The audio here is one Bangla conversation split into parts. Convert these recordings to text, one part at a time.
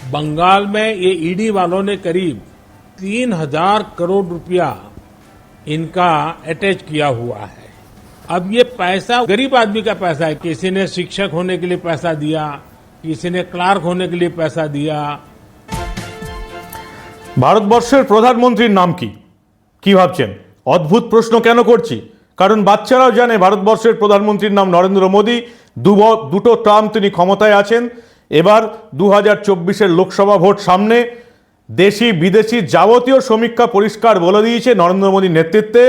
बंगाल में ये ईडी वालों ने करीब 3,000 करोड़ रुपया इनका अटैच किया हुआ है। अब ये पैसा गरीब आदमी का पैसा है। किसी ने शिक्षक होने के लिए पैसा दिया, किसी ने क्लार्क होने के लिए पैसा दिया। ভারতবর্ষের প্রধানমন্ত্রীর নাম কি কি ভাবছেন? অদ্ভুত প্রশ্ন কেন করছি? কারণ বাচ্চারাও জানে ভারতবর্ষের প্রধানমন্ত্রীর নাম নরেন্দ্র মোদী। দুটো টার্ম তিনি ক্ষমতায় আছেন। এবার 2024-এর লোকসভা ভোট সামনে। দেশি বিদেশি যাবতীয় সমীক্ষা পরিষ্কার বলে দিয়েছে নরেন্দ্র মোদীর নেতৃত্বে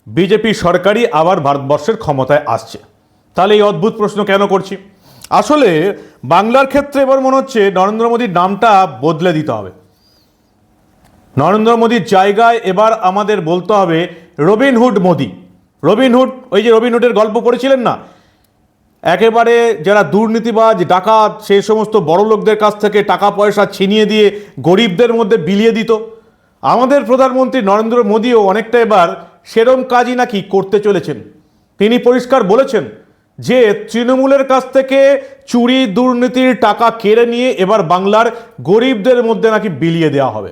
বিজেপি সরকারই আবার ভারতবর্ষের ক্ষমতায় আসছে। তাহলে এই অদ্ভুত প্রশ্ন কেন করছি? আসলে বাংলার ক্ষেত্রে এবার মনে হচ্ছে নরেন্দ্র মোদীর নামটা বদলে দিতে হবে। নরেন্দ্র মোদীর জায়গায় এবার আমাদের বলতে হবে রবিনহুড মোদী। রবিনহুড, ওই যে রবিনহুডের গল্প পড়েছিলেন না, একেবারে যারা দুর্নীতিবাজ ডাকাত সেই সমস্ত বড় লোকদের কাছ থেকে টাকা পয়সা ছিনিয়ে দিয়ে গরিবদের মধ্যে বিলিয়ে দিত। আমাদের প্রধানমন্ত্রী নরেন্দ্র মোদীও অনেকটা এবার সেরম কাজই নাকি করতে চলেছেন। তিনি পরিষ্কার বলেছেন যে তৃণমূলের কাছ থেকে চুরি দুর্নীতির টাকা কেড়ে নিয়ে এবার বাংলার গরিবদের মধ্যে নাকি বিলিয়ে দেওয়া হবে।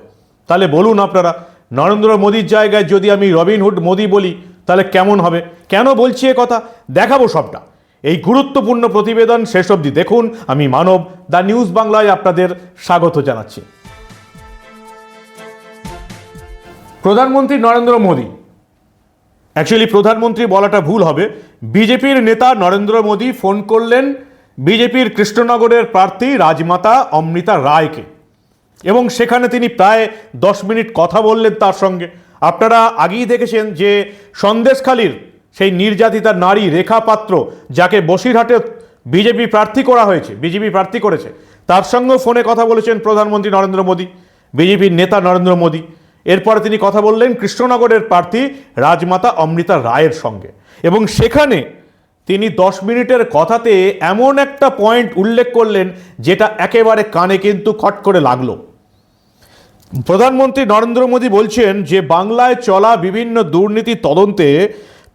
তাহলে বলুন আপনারা, নরেন্দ্র মোদীর জায়গায় যদি আমি রবিনহুড মোদী বলি তাহলে কেমন হবে? কেন বলছি এ কথা দেখাবো সবটা। এই গুরুত্বপূর্ণ প্রতিবেদন শেষ অবধি দেখুন। আমি মানব, দ্য নিউজ বাংলায় আপনাদের স্বাগত জানাচ্ছি। প্রধানমন্ত্রী নরেন্দ্র মোদী, অ্যাকচুয়ালি প্রধানমন্ত্রী বলাটা ভুল হবে। বিজেপির নেতা নরেন্দ্র মোদী ফোন করলেন বিজেপির কৃষ্ণনগরের প্রার্থী রাজমাতা অমৃতা রায়কে এবং সেখানে তিনি প্রায় 10 মিনিট কথা বললেন তার সঙ্গে। আপনারা আগেই দেখেছেন যে সন্দেশখালীর সেই নির্যাতিতা নারী রেখা পাত্র, যাকে বসিরহাটে বিজেপি প্রার্থী করেছে, তার সঙ্গেও ফোনে কথা বলেছেন প্রধানমন্ত্রী নরেন্দ্র মোদী, বিজেপির নেতা নরেন্দ্র মোদী। এরপরে তিনি কথা বললেন কৃষ্ণনগরের প্রার্থী রাজমাতা অমৃতা রায়ের সঙ্গে এবং সেখানে তিনি 10 মিনিটের কথাতে এমন একটা পয়েন্ট উল্লেখ করলেন যেটা একেবারে কানে কিন্তু খট করে লাগলো। প্রধানমন্ত্রী নরেন্দ্র মোদী বলছেন যে বাংলায় চলা বিভিন্ন দুর্নীতি তদন্তে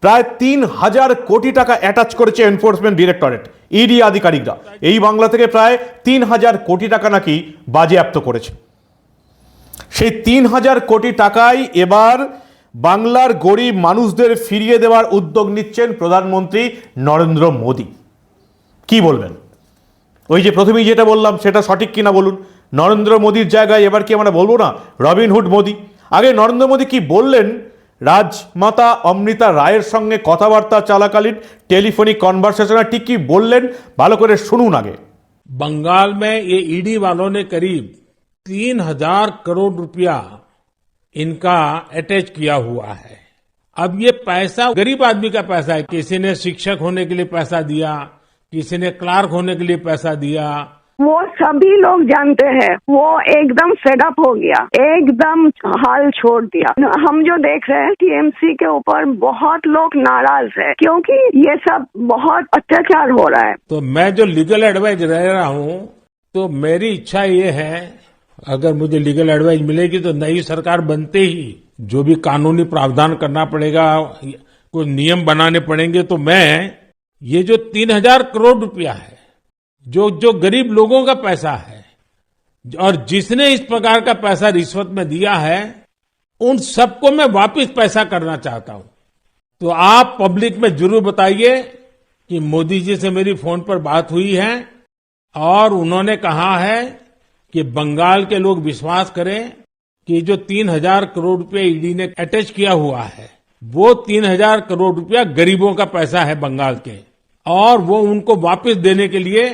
প্রায় 3,000 কোটি টাকা অ্যাটাচ করেছে এনফোর্সমেন্ট ডিরেক্টরেট, ইডি আধিকারিকরা। এই বাংলা থেকে প্রায় 3,000 কোটি টাকা নাকি বাজেয়াপ্ত করেছে। সেই 3,000 কোটি টাকায় এবার বাংলার গরিব মানুষদের ফিরিয়ে দেওয়ার উদ্যোগ নিচ্ছেন প্রধানমন্ত্রী নরেন্দ্র মোদী। কি বলবেন? ওই যে প্রথমেই যেটা বললাম সেটা সঠিক কিনা বলুন। নরেন্দ্র মোদীর জায়গায় এবার কি আমরা বলবো না রবিনহুড মোদী? আগে নরেন্দ্র মোদী কি বললেন রাজমাতা অমৃতা রায়ের সঙ্গে কথাবার্তা চলাকালীন টেলিফোনিক কনভারসেশনে ঠিক কি বললেন ভালো করে শুনুন আগে। बंगाल में ये ईडी वालों ने करीब 3,000 करोड़ रुपया इनका अटैच किया हुआ है। अब ये पैसा गरीब आदमी का पैसा है। किसी ने शिक्षक होने के लिए पैसा दिया, किसी ने क्लार्क होने के लिए पैसा दिया। वो सभी लोग जानते हैं। वो एकदम फेडअप हो गया, एकदम हाल छोड़ दिया। हम जो देख रहे हैं टीएमसी के ऊपर बहुत लोग नाराज है क्योंकि ये सब बहुत अत्याचार हो रहा है। तो मैं जो लीगल एडवाइस रह रहा हूँ, तो मेरी इच्छा ये है अगर मुझे लीगल एडवाइस मिलेगी तो नई सरकार बनते ही जो भी कानूनी प्रावधान करना पड़ेगा, कुछ नियम बनाने पड़ेंगे, तो मैं ये जो 3,000 करोड़ रुपया है जो गरीब लोगों का पैसा है और जिसने इस प्रकार का पैसा रिश्वत में दिया है उन सबको मैं वापस पैसा करना चाहता हूं। तो आप पब्लिक में जरूर बताइए कि मोदी जी से मेरी फोन पर बात हुई है और उन्होंने कहा है कि बंगाल के लोग विश्वास करें कि जो 3,000 करोड़ रुपया ईडी ने अटैच किया हुआ है वो 3,000 करोड़ रुपया गरीबों का पैसा है बंगाल के, और वो उनको वापस देने के लिए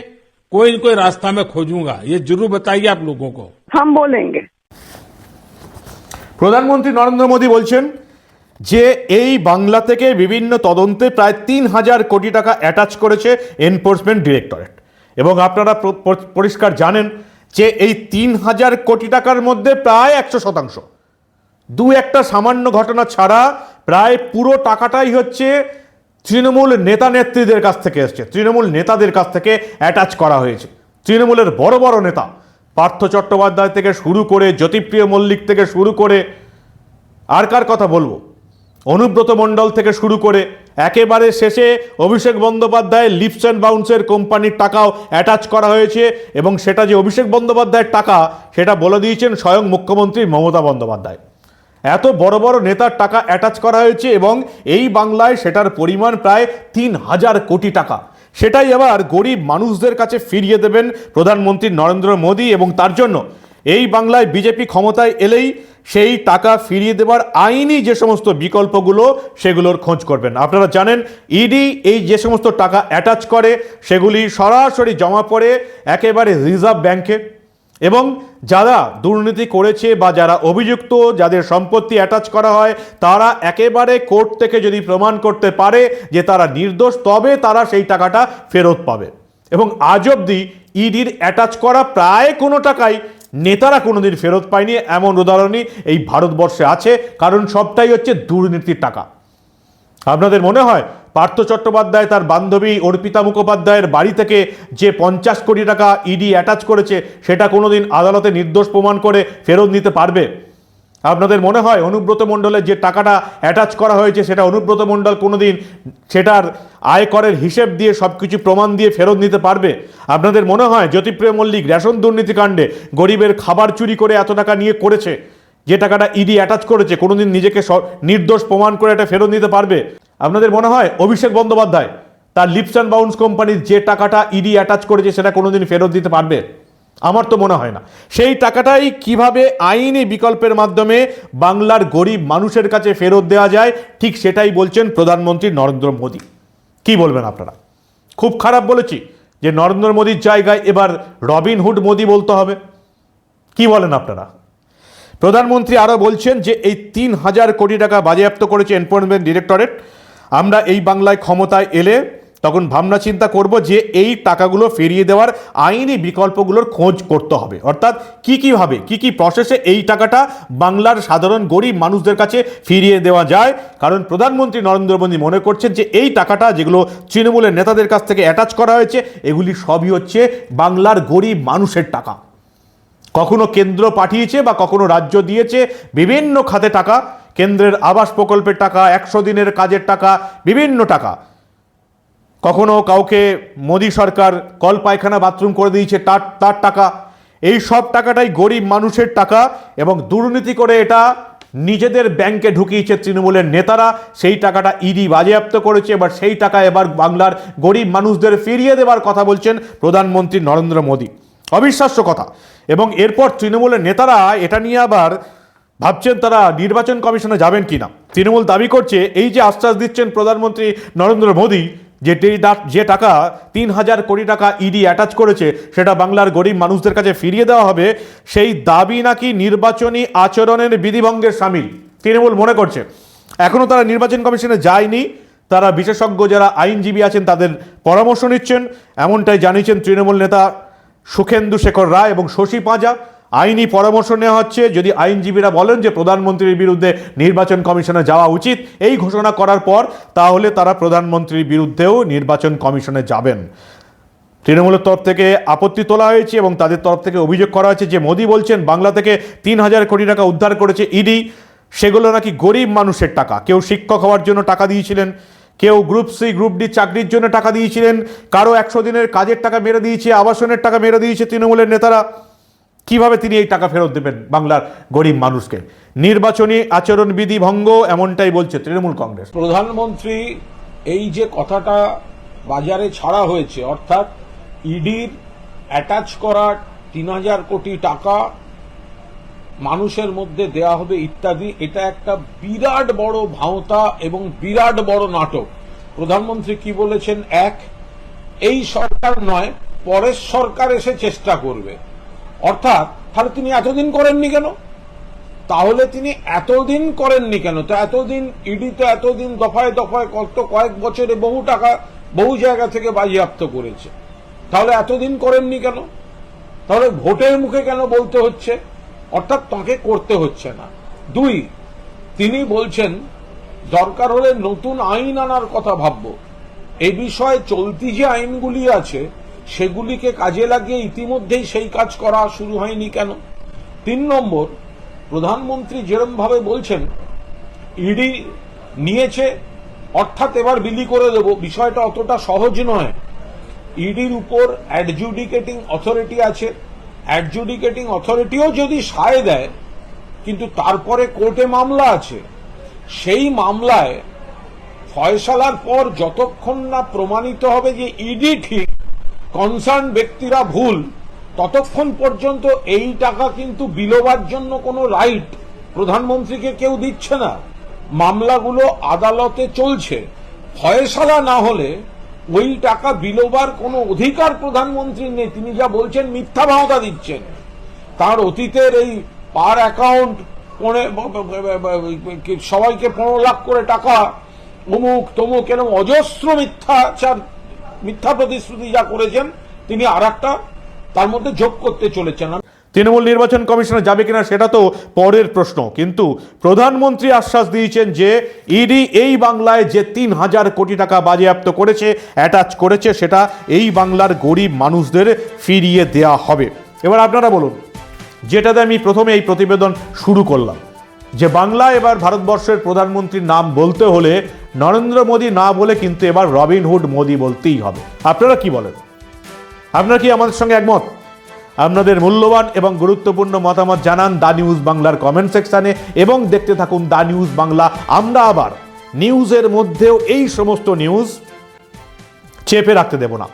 कोई न कोई रास्ता में खोजूंगा। ये जरूर बताइए आप लोगों को। हम बोलेंगे। প্রধানমন্ত্রী নরেন্দ্র মোদী বলছেন যে এই বাংলা থেকে বিভিন্ন তদন্তে প্রায় 3,000 কোটি টাকা অ্যাটাচ করেছে এনফোর্সমেন্ট ডিরেক্টরেট এবং আপনারা পরিষ্কার জানেন যে এই 3,000 কোটি টাকার মধ্যে প্রায় 100%, দু একটা সামান্য ঘটনা ছাড়া প্রায় পুরো টাকাটাই হচ্ছে তৃণমূল নেতা নেত্রীদের কাছ থেকে এসছে, তৃণমূল নেতাদের কাছ থেকে অ্যাটাচ করা হয়েছে। তৃণমূলের বড় বড় নেতা পার্থ চট্টোপাধ্যায় থেকে শুরু করে জ্যোতিপ্রিয় মল্লিক থেকে শুরু করে আর কার কথা বলবো, অনুব্রত মণ্ডল থেকে শুরু করে একেবারে শেষে অভিষেক বন্দ্যোপাধ্যায়ের লিপস অ্যান্ড বাউন্সের কোম্পানির টাকাও অ্যাটাচ করা হয়েছে, এবং সেটা যে অভিষেক বন্দ্যোপাধ্যায়ের টাকা সেটা বলে দিয়েছেন স্বয়ং মুখ্যমন্ত্রী মমতা বন্দ্যোপাধ্যায়। এত বড় বড় নেতার টাকা অ্যাটাচ করা হয়েছে এবং এই বাংলায় সেটার পরিমাণ প্রায় ৩,০০০ কোটি টাকা। সেটাই আবার গরিব মানুষদের কাছে ফিরিয়ে দেবেন প্রধানমন্ত্রী নরেন্দ্র মোদী, এবং তার জন্য এই বাংলায় বিজেপি ক্ষমতায় এলেই সেই টাকা ফিরিয়ে দেওয়ার আইনি যে সমস্ত বিকল্পগুলো সেগুলোর খোঁজ করবেন। আপনারা জানেন ইডি এই যে সমস্ত টাকা অ্যাটাচ করে সেগুলি সরাসরি জমা পড়ে একেবারে রিজার্ভ ব্যাংকে, এবং যারা দুর্নীতি করেছে বা যারা অভিযুক্ত, যাদের সম্পত্তি অ্যাটাচ করা হয়, তারা একেবারে কোর্ট থেকে যদি প্রমাণ করতে পারে যে তারা নির্দোষ, তবে তারা সেই টাকাটা ফেরত পাবে। এবং আজ অবধি ইডির অ্যাটাচ করা প্রায় কোনো টাকাই নেতারা কোনোদিন ফেরত পায়নি, এমন উদাহরণই এই ভারতবর্ষে আছে, কারণ সবটাই হচ্ছে দুর্নীতির টাকা। আপনাদের মনে হয় পার্থ চট্টোপাধ্যায় তার বান্ধবী অর্পিতা মুখোপাধ্যায়ের বাড়ি থেকে যে 50 কোটি টাকা ইডি অ্যাটাচ করেছে সেটা কোনোদিন আদালতে নির্দোষ প্রমাণ করে ফেরত নিতে পারবে? আপনাদের মনে হয় অনুব্রত মণ্ডলের যে টাকাটা অ্যাটাচ করা হয়েছে সেটা অনুব্রত মণ্ডল কোনোদিন সেটার আয়করের হিসেব দিয়ে সব কিছু প্রমাণ দিয়ে ফেরত নিতে পারবে? আপনাদের মনে হয় জ্যোতিপ্রিয় মল্লিক রেশন দুর্নীতিকাণ্ডে গরিবের খাবার চুরি করে এত টাকা নিয়ে করেছে, যে টাকাটা ইডি অ্যাটাচ করেছে, কোনোদিন নিজেকে নির্দোষ প্রমাণ করে এটা ফেরত নিতে পারবে? আপনাদের মনে হয় অভিষেক বন্দ্যোপাধ্যায় তার লিপস অ্যান্ড বাউন্স কোম্পানির যে টাকাটা ইডি অ্যাটাচ করেছে সেটা কোনোদিন ফেরত দিতে পারবে? আমার তো মনে হয় না। সেই টাকাটাই কিভাবে আইনি বিকল্পের মাধ্যমে বাংলার গরিব মানুষের কাছে ফেরত দেওয়া যায়, ঠিক সেটাই বলছেন প্রধানমন্ত্রী নরেন্দ্র মোদী। কি বলবেন আপনারা? খুব খারাপ বলেছি যে নরেন্দ্র মোদীর জায়গায় এবার রবিনহুড মোদী বলতে হবে? কি বলেন আপনারা? প্রধানমন্ত্রী আরও বলছেন যে এই ৩,০০০ কোটি টাকা বাজেয়াপ্ত করেছে এনফোর্সমেন্ট ডিরেক্টরেট। আমরা এই বাংলায় ক্ষমতায় এলে তখন ভাবনা চিন্তা করব যে এই টাকাগুলো ফিরিয়ে দেওয়ার আইনি বিকল্পগুলোর খোঁজ করতে হবে, অর্থাৎ কীভাবে কী প্রসেসে এই টাকাটা বাংলার সাধারণ গরিব মানুষদের কাছে ফিরিয়ে দেওয়া যায়। কারণ প্রধানমন্ত্রী নরেন্দ্র মোদী মনে করছেন যে এই টাকাটা যেগুলো তৃণমূলের নেতাদের কাছ থেকে অ্যাটাচ করা হয়েছে এগুলি সবই হচ্ছে বাংলার গরিব মানুষের টাকা। কখনো কেন্দ্র পাঠিয়েছে বা কখনো রাজ্য দিয়েছে বিভিন্ন খাতে টাকা, কেন্দ্রের আবাস প্রকল্পের টাকা, 100 দিনের কাজের টাকা, বিভিন্ন টাকা। কখনো কাউকে মোদী সরকার কল পায়খানা বাথরুম করে দিয়েছে তার টাকা। এই সব টাকাটাই গরিব মানুষের টাকা, এবং দুর্নীতি করে এটা নিজেদের ব্যাংকে ঢুকিয়েছে তৃণমূলের নেতারা। সেই টাকাটা ইডি বাজেয়াপ্ত করেছে, এবার সেই টাকা এবার বাংলার গরিব মানুষদের ফিরিয়ে দেওয়ার কথা বলছেন প্রধানমন্ত্রী নরেন্দ্র মোদী। অবিশ্বাস্য কথা। এবং এরপর তৃণমূলের নেতারা এটা নিয়ে আবার ভাবছেন তারা নির্বাচন কমিশনে যাবেন কিনা। তৃণমূল দাবি করছে এই যে আশ্বাস দিচ্ছেন প্রধানমন্ত্রী নরেন্দ্র মোদী যে টাকা ৩,০০০ কোটি টাকা ইডি অ্যাটাচ করেছে সেটা বাংলার গরিব মানুষদের কাছে ফিরিয়ে দেওয়া হবে, সেই দাবি নাকি নির্বাচনী আচরণের বিধিভঙ্গের শামিল তৃণমূল মনে করছে। এখনও তারা নির্বাচন কমিশনে যায়নি, তারা বিশেষজ্ঞ যারা আইনজীবী আছেন তাদের পরামর্শ নিচ্ছেন, এমনটাই জানিয়েছেন তৃণমূল নেতা সুখেন্দু শেখর রায় এবং শশী পাঁজা। আইনি পরামর্শ নেওয়া হচ্ছে। যদি আইনজীবীরা বলেন যে প্রধানমন্ত্রীর বিরুদ্ধে নির্বাচন কমিশনে যাওয়া উচিত এই ঘোষণা করার পর, তাহলে তারা প্রধানমন্ত্রীর বিরুদ্ধেও নির্বাচন কমিশনে যাবেন। তৃণমূলের তরফ থেকে আপত্তি তোলা হয়েছে এবং তাদের তরফ থেকে অভিযোগ করা হয়েছে যে মোদী বলছেন বাংলা থেকে ৩,০০০ কোটি টাকা উদ্ধার করেছে ইডি, সেগুলো নাকি গরিব মানুষের টাকা। কেউ শিক্ষক হওয়ার জন্য টাকা দিয়েছিলেন, কেউ গ্রুপ সি গ্রুপ ডি চাকরির জন্য টাকা দিয়েছিলেন, কারো 100 দিনের কাজের টাকা মেরে দিয়েছে, আবাসনের টাকা মেরে দিয়েছে তৃণমূলের নেতারা। কিভাবে তিনি এই টাকা ফেরত দেবেন বাংলার গরিব মানুষকে? নির্বাচনী আচরণবিধি ভঙ্গ, এমনটাই বলছে তৃণমূল কংগ্রেস। প্রধানমন্ত্রী এই যে কথাটা বাজারে ছাড়া হয়েছে, অর্থাৎ ইডির অ্যাটাচ করা ৩,০০০ কোটি টাকা মানুষের মধ্যে দেয়া হবে ইত্যাদি, এটা একটা বিরাট বড় ভাঁওতা এবং বিরাট বড় নাটক। প্রধানমন্ত্রী কি বলেছেন? এই সরকার নয়, পরের সরকার এসে চেষ্টা করবে। অর্থাৎ তাহলে তিনি এতদিন করেননি কেন? তো এতদিন ইডি তো এতদিন দফায় দফায় কয়েক বছরে বহু টাকা বহু জায়গা থেকে বাজেয়াপ্ত করেছে, তাহলে এতদিন করেননি কেন? তাহলে ভোটের মুখে কেন বলতে হচ্ছে? অর্থাৎ তাকে করতে হচ্ছে না। 2, তিনি বলছেন দরকার হলে নতুন আইন আনার কথা ভাবব। এই বিষয়ে চলতি যে আইনগুলি আছে সেগুলিকে কাজে লাগিয়ে ইতিমধ্যেই সেই কাজ করা শুরু হয়নি কেন? 3 নম্বর, প্রধানমন্ত্রী যেরকম ভাবে বলছেন ইডি নিয়েছে অর্থাৎ এবার বিলি করে দেব, বিষয়টা অতটা সহজ নয়। ইডির উপর অ্যাডজুডিকেটিং অথরিটি আছে, অ্যাডজুডিকেটিং অথরিটিও যদি সায় দেয়, কিন্তু তারপরে কোর্টে মামলা আছে, সেই মামলায় ফয়সালার পর যতক্ষণ না প্রমাণিত হবে যে ইডি ঠিক, কনসার্ন ব্যক্তিরা ভুল, ততক্ষণ পর্যন্ত এই টাকা কিন্তু বিলোবার জন্য কোনো রাইট প্রধানমন্ত্রীকে কেউ দিচ্ছে না। মামলাগুলো আদালতে চলছে, ফয়সালা না হলে ওই টাকা বিলোবার কোনো অধিকার প্রধানমন্ত্রীর নেই। তিনি যা বলছেন মিথ্যা ভাওতা দিচ্ছেন। তার অতীতের এই পার অ্যাকাউন্ট সবাইকে 15 লাখ করে টাকা, অমুক তমুক, এরকম অজস্র মিথ্যা প্রতিশ্রুতি যা করেছেন, তিনি আর একটা তার মধ্যে যোগ করতে চলেছেন। তৃণমূল নির্বাচন কমিশনে যাবে কিনা সেটা তো পরের প্রশ্ন, কিন্তু প্রধানমন্ত্রী আশ্বাস দিয়েছেন যে ইডি এই বাংলায় যে 3,000 কোটি টাকা বাজেয়াপ্ত করেছে, অ্যাটাচ করেছে, সেটা এই বাংলার গরিব মানুষদের ফিরিয়ে দেয়া হবে। এবার আপনারা বলুন, যেটাতে আমি প্রথমে এই প্রতিবেদন শুরু করলাম, যে বাংলা এবার ভারতবর্ষের প্রধানমন্ত্রীর নাম বলতে হলে নরেন্দ্র মোদী না বলে কিন্তু এবার রবিনহুড মোদী বলতেই হবে। আপনারা কি বলেন? আপনারা কি আমাদের সঙ্গে একমত? আপনাদের মূল্যবান এবং গুরুত্বপূর্ণ মতামত জানান দা নিউজ বাংলার কমেন্ট সেকশনে এবং দেখতে থাকুন দা নিউজ বাংলা। আমরা আবার নিউজের মধ্যেও এই সমস্ত নিউজ চেপে রাখতে দেব না।